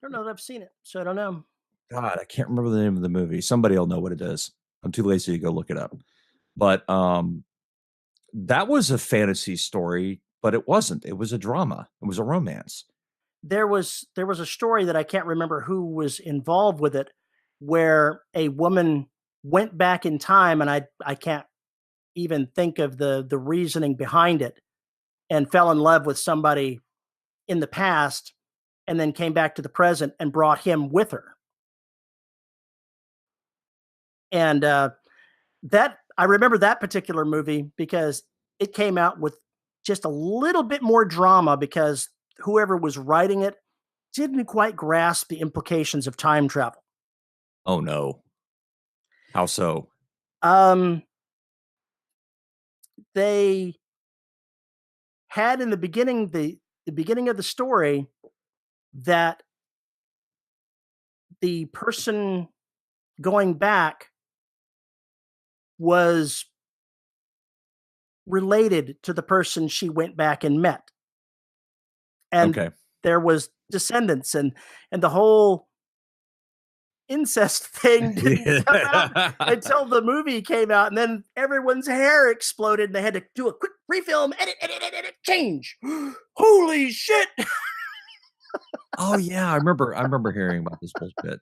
I don't know that I've seen it, so I don't know. God, I can't remember the name of the movie. Somebody will know what it is. I'm too lazy to go look it up. But that was a fantasy story, but it wasn't. It was a drama. It was a romance. There was a story that I can't remember who was involved with it, where a woman went back in time, and I can't even think of the reasoning behind it, and fell in love with somebody in the past, and then came back to the present and brought him with her. And that I remember that particular movie because it came out with just a little bit more drama because whoever was writing it didn't quite grasp the implications of time travel. Oh no. How so? They had in the beginning the beginning of the story that the person going back was related to the person she went back and met. And Okay. there was descendants and the whole incest thing didn't come out until the movie came out, and then everyone's hair exploded and they had to do a quick pre-film edit, change. Holy shit. Oh yeah, I remember hearing about this bullshit.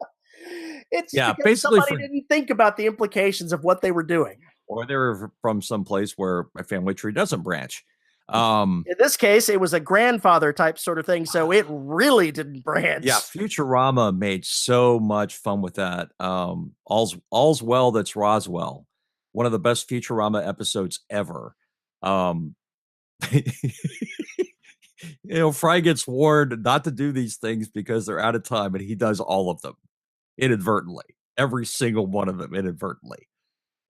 It's Yeah, because basically somebody didn't think about the implications of what they were doing. Or they were from some place where a family tree doesn't branch. In this case, it was a grandfather type sort of thing, so it really didn't branch. Yeah, Futurama made so much fun with that. All's Well That's Roswell, one of the best Futurama episodes ever. Fry gets warned not to do these things because they're out of time, and he does all of them inadvertently, every single one of them inadvertently.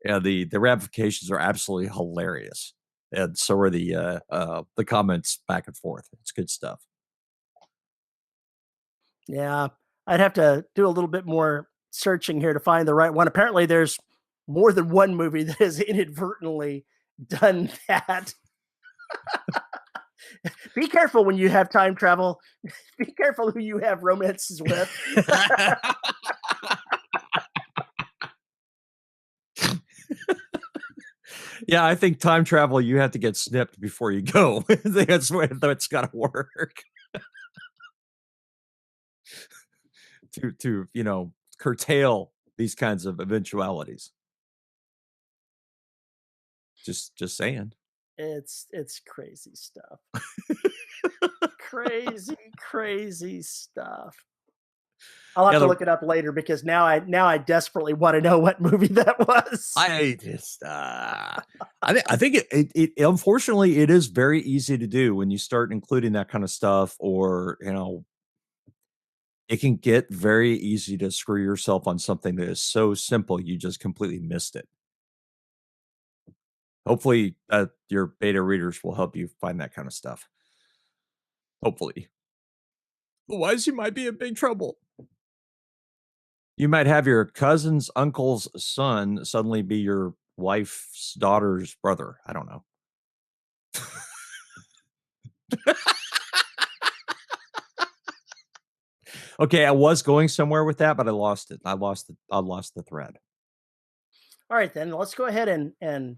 And the ramifications are absolutely hilarious. And so are the comments back and forth. It's good stuff. Yeah, I'd have to do a little bit more searching here to find the right one. Apparently, there's more than one movie that has inadvertently done that. Be careful when you have time travel. Be careful who you have romances with. Yeah, I think time travel, you have to get snipped before you go. That's where that's got to work. to curtail these kinds of eventualities. Just saying. It's crazy stuff. crazy stuff. I'll have to look it up later because now I desperately want to know what movie that was. I just I think it unfortunately it is very easy to do when you start including that kind of stuff, or it can get very easy to screw yourself on something that is so simple you just completely missed it. Hopefully your beta readers will help you find that kind of stuff. Hopefully. Otherwise, you might be in big trouble. You might have your cousin's uncle's son suddenly be your wife's daughter's brother. I don't know. Okay, I was going somewhere with that, but I lost it. I lost the thread. All right, then let's go ahead and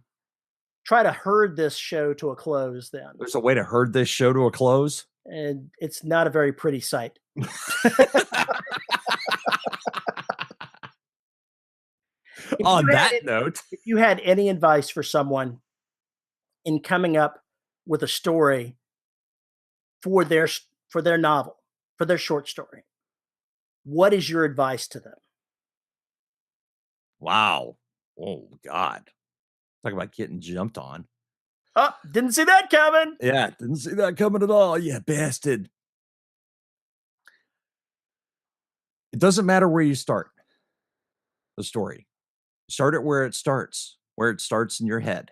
try to herd this show to a close then. There's a way to herd this show to a close? And it's not a very pretty sight. On that note, if you had any advice for someone in coming up with a story for their novel, for their short story, what is your advice to them? Wow. Oh, God. Talk about getting jumped on. Oh, didn't see that coming. Yeah, didn't see that coming at all. You bastard. It doesn't matter where you start the story. Start it where it starts in your head.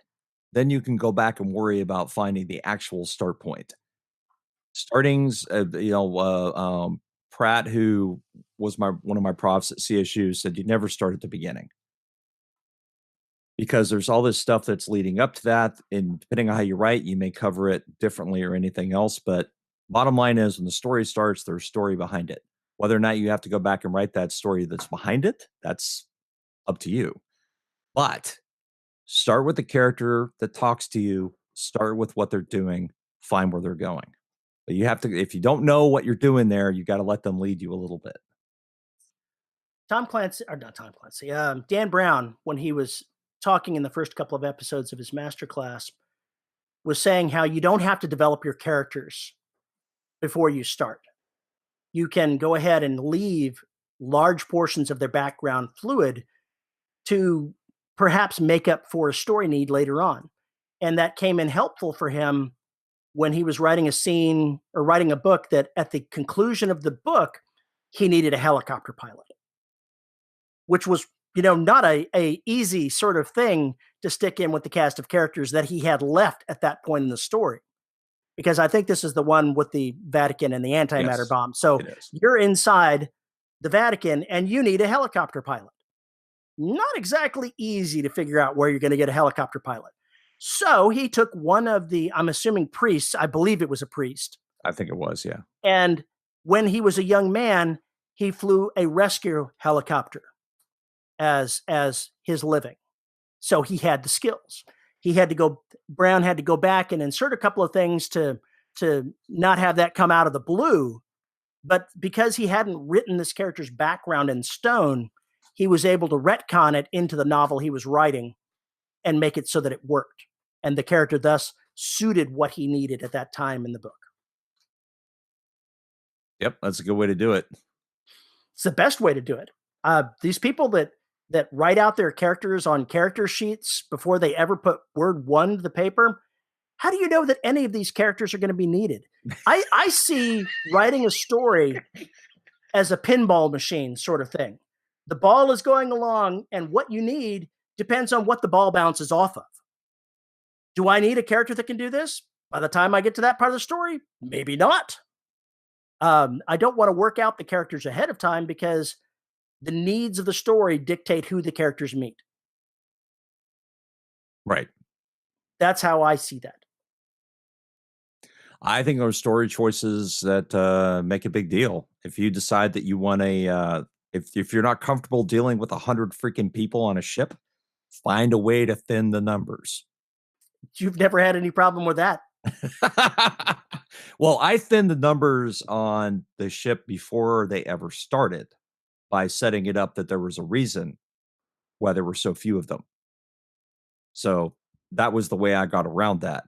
Then you can go back and worry about finding the actual start point. Startings, Pratt, who was one of my profs at CSU, said you never start at the beginning, because there's all this stuff that's leading up to that, and depending on how you write, you may cover it differently or anything else. But bottom line is, when the story starts, there's story behind it. Whether or not you have to go back and write that story that's behind it, that's up to you. But start with the character that talks to you. Start with what they're doing. Find where they're going. But you have to, if you don't know what you're doing there, you got to let them lead you a little bit. Dan Brown, when he was talking in the first couple of episodes of his masterclass, was saying how you don't have to develop your characters before you start. You can go ahead and leave large portions of their background fluid to perhaps make up for a story need later on. And that came in helpful for him when he was writing a scene or writing a book that at the conclusion of the book, he needed a helicopter pilot, which was, not a easy sort of thing to stick in with the cast of characters that he had left at that point in the story. Because I think this is the one with the Vatican and the antimatter bomb. So you're inside the Vatican and you need a helicopter pilot. Not exactly easy to figure out where you're going to get a helicopter pilot. So he took one of the, I'm assuming priests, I believe it was a priest. I think it was, yeah. And when he was a young man, he flew a rescue helicopter as his living. So he had the skills. Brown had to go back and insert a couple of things to not have that come out of the blue. But because he hadn't written this character's background in stone, he was able to retcon it into the novel he was writing and make it so that it worked. And the character thus suited what he needed at that time in the book. Yep, that's a good way to do it. It's the best way to do it. These people that write out their characters on character sheets before they ever put word one to the paper, how do you know that any of these characters are going to be needed? I see writing a story as a pinball machine sort of thing. The ball is going along, and what you need depends on what the ball bounces off of. Do I need a character that can do this? By the time I get to that part of the story, maybe not. I don't want to work out the characters ahead of time because the needs of the story dictate who the characters meet. Right. That's how I see that. I think those story choices that make a big deal. If you decide that you want if you're not comfortable dealing with 100 freaking people on a ship, find a way to thin the numbers. You've never had any problem with that. Well, I thinned the numbers on the ship before they ever started by setting it up that there was a reason why there were so few of them. So that was the way I got around that.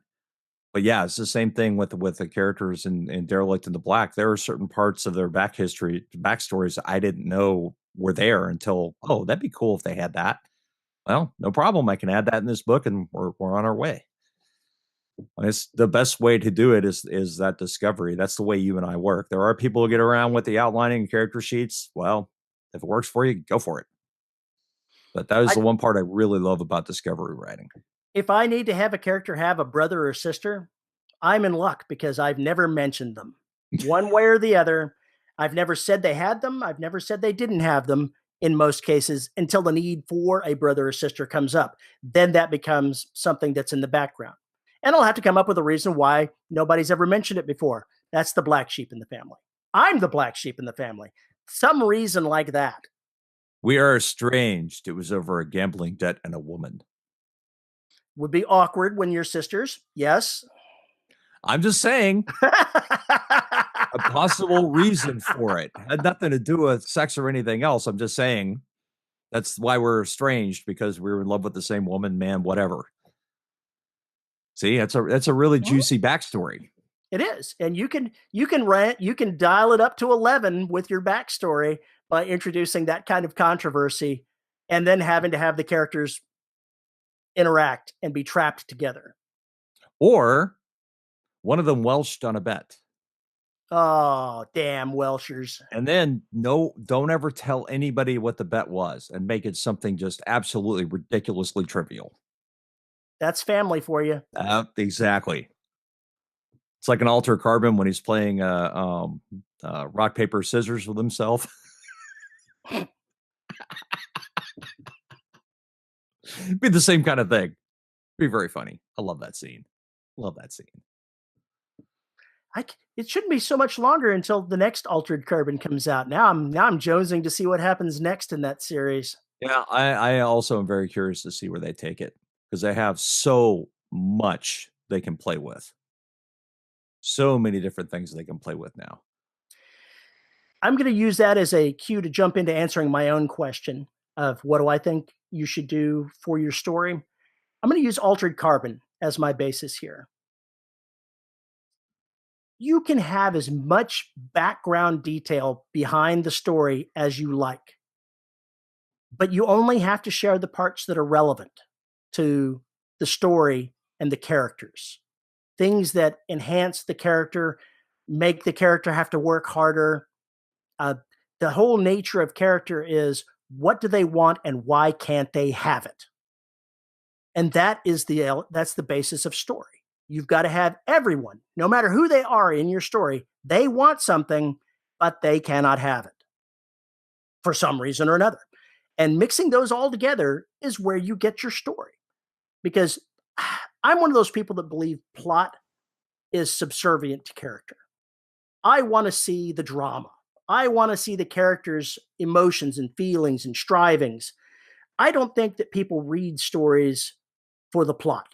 But yeah, it's the same thing with the characters in Derelict in the Black. There are certain parts of their backstories I didn't know were there until, oh, that'd be cool if they had that. Well, no problem. I can add that in this book and we're on our way. It's the best way to do it is that discovery. That's the way you and I work. There are people who get around with the outlining and character sheets. Well, if it works for you, go for it. But that is the one part I really love about discovery writing. If I need to have a character have a brother or sister, I'm in luck because I've never mentioned them one way or the other. I've never said they had them. I've never said they didn't have them in most cases until the need for a brother or sister comes up. Then that becomes something that's in the background. And I'll have to come up with a reason why nobody's ever mentioned it before. That's the black sheep in the family. I'm the black sheep in the family. Some reason like that. We are estranged. It was over a gambling debt and a woman. Would be awkward when you're sisters. Yes. I'm just saying a possible reason for it. Had nothing to do with sex or anything else. I'm just saying that's why we're estranged, because we were in love with the same woman, man, whatever. See, that's a really juicy backstory. It is. And you can dial it up to 11 with your backstory by introducing that kind of controversy and then having to have the characters interact and be trapped together. Or one of them welched on a bet. Oh, damn Welshers. And then don't ever tell anybody what the bet was and make it something just absolutely ridiculously trivial. That's family for you. Exactly. It's like an Alter Carbon when he's playing rock, paper, scissors with himself. Be the same kind of thing. Be very funny. I love that scene. Love that scene. It shouldn't be so much longer until the next Altered Carbon comes out. Now I'm jonesing to see what happens next in that series. Yeah, I also am very curious to see where they take it because they have so much they can play with. So many different things they can play with now. I'm going to use that as a cue to jump into answering my own question of what do I think you should do for your story. I'm going to use Altered Carbon as my basis here. You can have as much background detail behind the story as you like, but you only have to share the parts that are relevant to the story and the characters. Things that enhance the character, make the character have to work harder. The whole nature of character is what do they want and why can't they have it? And that's the basis of story. You've got to have everyone, no matter who they are in your story, they want something, but they cannot have it for some reason or another. And mixing those all together is where you get your story. Because I'm one of those people that believe plot is subservient to character. I want to see the drama. I want to see the characters' emotions and feelings and strivings. I don't think that people read stories for the plot.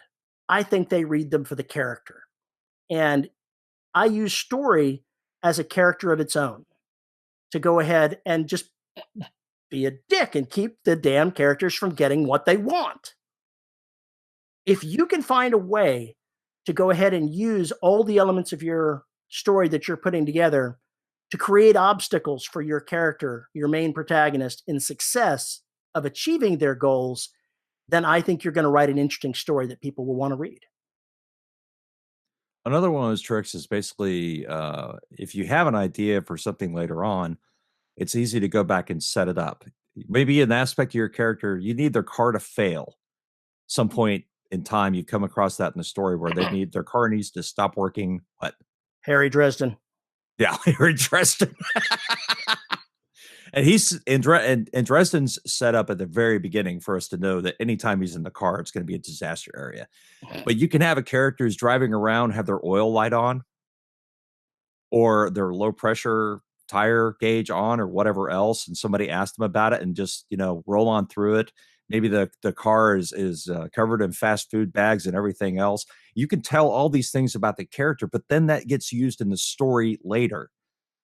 I think they read them for the character. And I use story as a character of its own to go ahead and just be a dick and keep the damn characters from getting what they want. If you can find a way to go ahead and use all the elements of your story that you're putting together to create obstacles for your character, your main protagonist, in success of achieving their goals, then I think you're going to write an interesting story that people will want to read. Another one of those tricks is basically if you have an idea for something later on, it's easy to go back and set it up. Maybe an aspect of your character, you need their car to fail. Some point in time, you come across that in the story where their car needs to stop working. What? Harry Dresden. Yeah, Harry Dresden. And Dresden's set up at the very beginning for us to know that anytime he's in the car, it's going to be a disaster area. But you can have a character who's driving around, have their oil light on, or their low pressure tire gauge on, or whatever else, and somebody asked them about it, and just roll on through it. Maybe the car is covered in fast food bags and everything else. You can tell all these things about the character, but then that gets used in the story later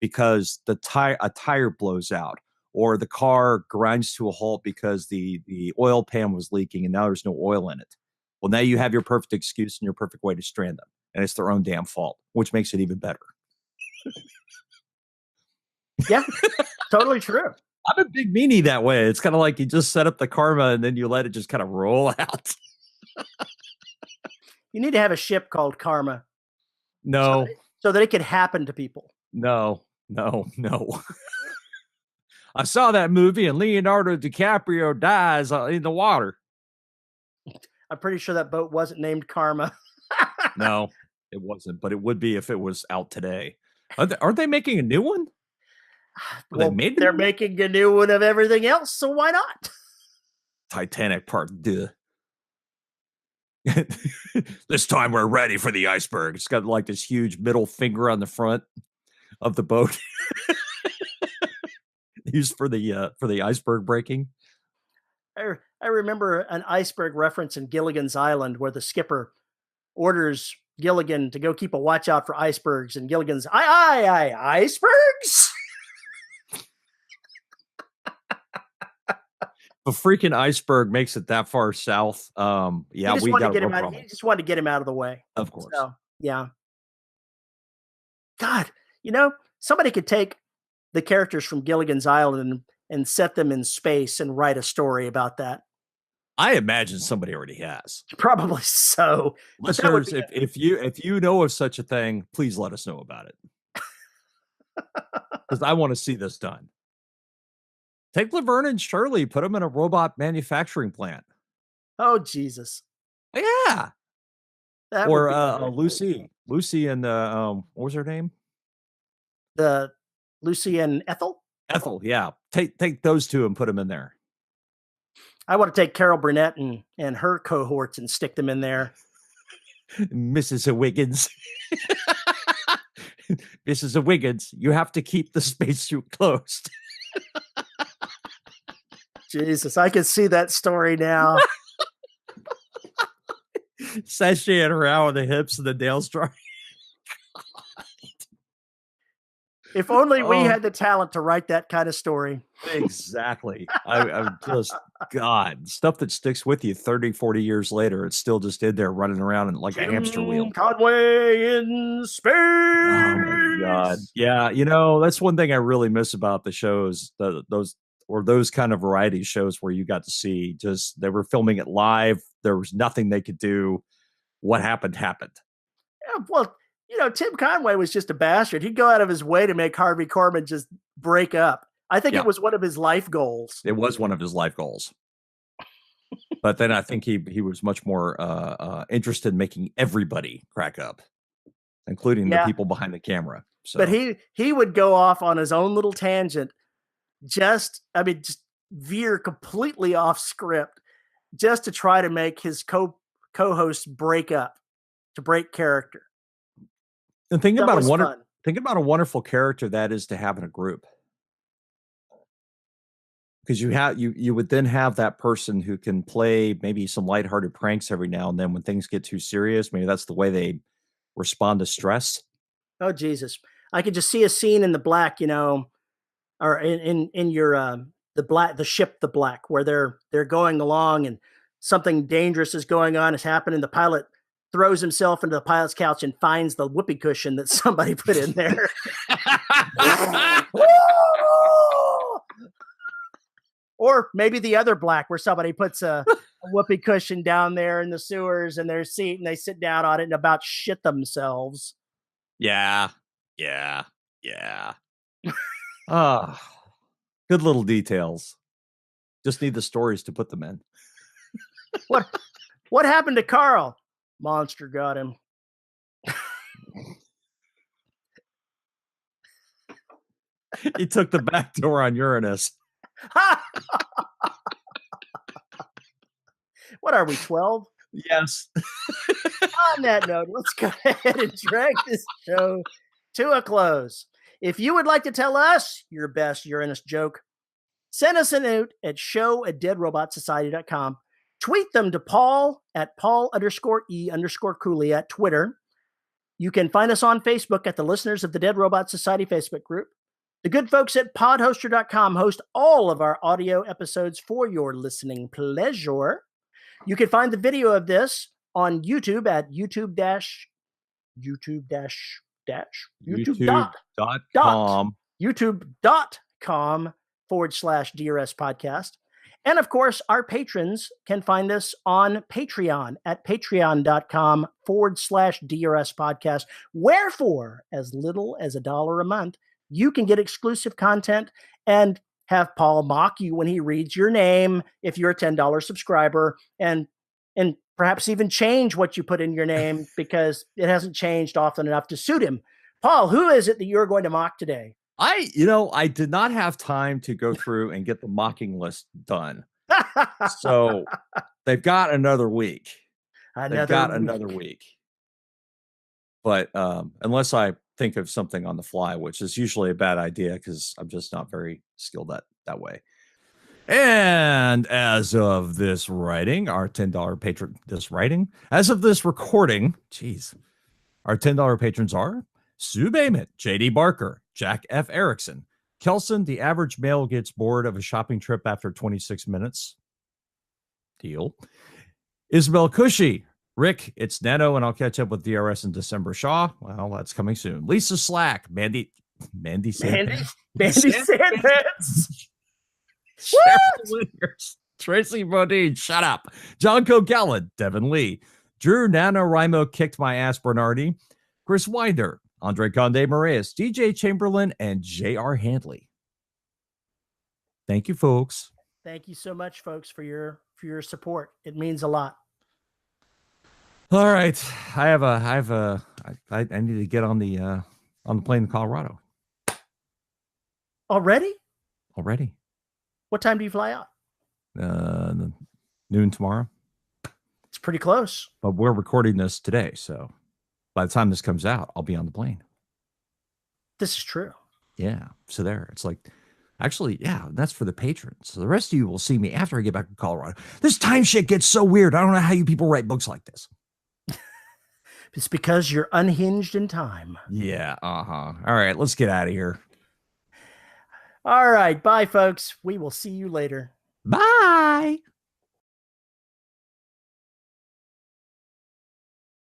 because a tire blows out, or the car grinds to a halt because the oil pan was leaking and now there's no oil in it. Well, now you have your perfect excuse and your perfect way to strand them, and it's their own damn fault, which makes it even better. Yeah, totally true. I'm a big meanie that way. It's kind of like you just set up the karma and then you let it just kind of roll out. You need to have a ship called Karma. No. So that it could happen to people. No. I saw that movie and Leonardo DiCaprio dies in the water. I'm pretty sure that boat wasn't named Karma. No, it wasn't, but it would be if it was out today. Aren't they making a new one? Well, they're making a new one of everything else, so why not? Titanic Part 2. This time we're ready for the iceberg. It's got like this huge middle finger on the front of the boat. Used for the iceberg breaking. I remember an iceberg reference in Gilligan's Island where the skipper orders Gilligan to go keep a watch out for icebergs, and Gilligan's aye, icebergs. A freaking iceberg makes it that far south. Yeah, we got a real problem. He just wanted to get him out of the way. Of course. So, yeah. God, somebody could take the characters from Gilligan's Island and set them in space and write a story about that. I imagine somebody already has. Probably so. Listeners, if you know of such a thing, please let us know about it. Because I want to see this done. Take Laverne and Shirley, put them in a robot manufacturing plant. Oh, Jesus. Yeah. That Or would be Lucy and what was her name? the Lucy and Ethel. Ethel. Yeah. Take those two and put them in there. I want to take Carol Burnett and her cohorts and stick them in there. Mrs. Wiggins. Mrs. Wiggins, you have to keep the spacesuit closed. Jesus, I can see that story now. Sashaying around with the hips and the nails dry. If only we had the talent to write that kind of story. Exactly. I'm just, God, stuff that sticks with you 30, 40 years later, it's still just in there running around in like a hamster wheel. Conway in space. Oh my God. Yeah. You know, that's one thing I really miss about the shows, those kind of variety shows where you got to see just, they were filming it live. There was nothing they could do. What happened. Yeah, well, you know, Tim Conway was just a bastard. He'd go out of his way to make Harvey Korman just break up. I think it was one of his life goals. It was one of his life goals. But then I think he was much more interested in making everybody crack up, including the people behind the camera. So. But he would go off on his own little tangent, just veer completely off script, just to try to make his co-hosts break up, to break character. And think about a wonderful character that is to have in a group. Because you would then have that person who can play maybe some lighthearted pranks every now and then when things get too serious. Maybe that's the way they respond to stress. Oh, Jesus. I could just see a scene in The Black, you know, or in your the ship The Black, where they're going along and something dangerous is going on, is happening. The pilot throws himself into the pilot's couch and finds the whoopee cushion that somebody put in there. Or maybe the other Black, where somebody puts a whoopee cushion down there in the sewers in their seat and they sit down on it and about shit themselves. Yeah. Good little details. Just need the stories to put them in. What happened to Carl? Monster got him. He took the back door on Uranus. What are we, 12? Yes. On that note, let's go ahead and drag this show to a close. If you would like to tell us your best Uranus joke, send us a note at show@deadrobotsociety.com. Tweet them to Paul at Paul_E_Cooley at Twitter. You can find us on Facebook at the Listeners of the Dead Robot Society Facebook group. The good folks at podhoster.com host all of our audio episodes for your listening pleasure. You can find the video of this on YouTube at youtube.com/DRS podcast. And of course, our patrons can find us on Patreon at patreon.com/DRS podcast, where for as little as $1 a month, you can get exclusive content and have Paul mock you when he reads your name if you're a $10 subscriber, and perhaps even change what you put in your name because it hasn't changed often enough to suit him. Paul, who is it that you're going to mock today? I did not have time to go through and get the mocking list done. So they've got another week. Another week. But unless I think of something on the fly, which is usually a bad idea because I'm just not very skilled that way. And as of this writing, our $10 patron, as of this recording, our $10 patrons are Sue Bayment, JD Barker, Jack F. Erickson, Kelson, the average male gets bored of a shopping trip after 26 minutes. Deal. Isabel Cushy, Rick, it's Nano, and I'll catch up with DRS in December. Shaw, well, that's coming soon. Lisa Slack, Mandy Sandpants. Tracy Bodine, shut up. John Cogella, Devin Lee, Drew NaNoWriMo kicked my ass, Bernardi, Chris Winder, Andre Conde Moraes, DJ Chamberlain, and J.R. Handley. Thank you, folks. Thank you so much, folks, for your support. It means a lot. All right, I need to get on the plane to Colorado. Already? What time do you fly out? Noon tomorrow. It's pretty close. But we're recording this today, so by the time this comes out, I'll be on the plane. This is true. Yeah. So there, it's like, actually, yeah, that's for the patrons. So the rest of you will see me after I get back to Colorado. This time shit gets so weird. I don't know how you people write books like this. It's because you're unhinged in time. Yeah. All right, let's get out of here. All right. Bye, folks. We will see you later. Bye.